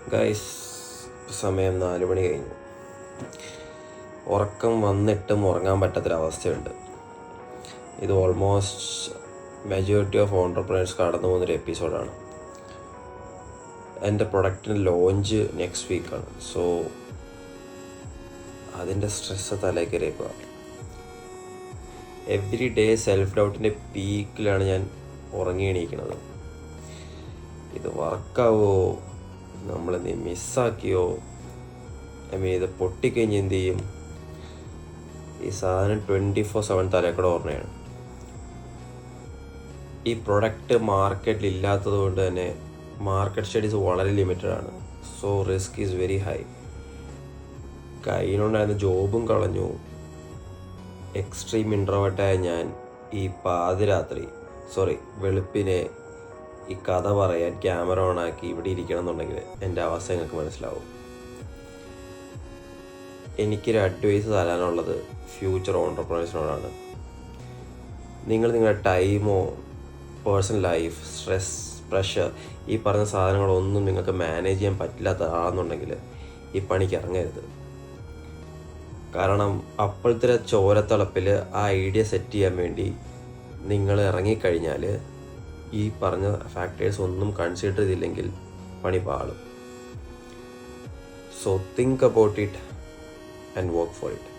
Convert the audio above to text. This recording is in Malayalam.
ഗൈസ്, സമയം 4 മണി കഴിഞ്ഞു. ഉറക്കം വന്നിട്ടും ഉറങ്ങാൻ പറ്റാത്തൊരവസ്ഥയുണ്ട്. ഇത് ഓൾമോസ്റ്റ് മെജോറിറ്റി ഓഫ് ഓൺടർപ്രണേഴ്സ് കടന്നു പോകുന്നൊരു എപ്പിസോഡാണ്. എൻ്റെ പ്രൊഡക്റ്റിന് ലോഞ്ച് നെക്സ്റ്റ് വീക്കാണ്. സോ അതിൻ്റെ സ്ട്രെസ്സ് തലേ കയറിയപ്പോൾ എവറി ഡേ സെൽഫ് ഡൗട്ടിൻ്റെ പീക്കിലാണ് ഞാൻ ഉറങ്ങി എണീക്കുന്നത്. ഇത് വർക്കാവോ, നമ്മളെന്ത് മിസ്സാക്കിയോ, ഇത് പൊട്ടിക്കഴിഞ്ഞ് എന്ത് ചെയ്യും? ഈ സാധനം 24/7 തലക്കൂടെ ഓർമ്മയാണ്. ഈ പ്രൊഡക്റ്റ് മാർക്കറ്റിൽ ഇല്ലാത്തത് കൊണ്ട് തന്നെ മാർക്കറ്റ് സ്റ്റഡീസ് വളരെ ലിമിറ്റഡ് ആണ്. So risk is very high. കയ്യിലുണ്ടായിരുന്ന ജോബും കളഞ്ഞു. എക്സ്ട്രീം ഇൻട്രോവേർട്ടായ ഞാൻ ഈ വെളുപ്പിനെ ഈ കഥ പറയാൻ ക്യാമറ ഓണാക്കി ഇവിടെ ഇരിക്കണം എന്നുണ്ടെങ്കിൽ എൻ്റെ അവസ്ഥ നിങ്ങൾക്ക് മനസ്സിലാവും. എനിക്കൊരു അഡ്വൈസ് തരാനുള്ളത് ഫ്യൂച്ചർ ഓൺടർപ്രണേഴ്സിനോടാണ്. നിങ്ങൾ നിങ്ങളുടെ ടൈമോ പേഴ്സണൽ ലൈഫ്, സ്ട്രെസ്, പ്രഷർ, ഈ പറഞ്ഞ സാധനങ്ങളൊന്നും നിങ്ങൾക്ക് മാനേജ് ചെയ്യാൻ പറ്റില്ലാത്തതാണെന്നുണ്ടെങ്കിൽ ഈ പണിക്ക് ഇറങ്ങരുത്. കാരണം അപ്പോഴത്തെ ചോരത്തിളപ്പിൽ ആ ഐഡിയ സെറ്റ് ചെയ്യാൻ വേണ്ടി നിങ്ങൾ ഇറങ്ങിക്കഴിഞ്ഞാൽ ഈ പറഞ്ഞ ഫാക്ടേഴ്സ് ഒന്നും കൺസിഡർ ചെയ്തില്ലെങ്കിൽ പണി പാളും. So think about it and work for it.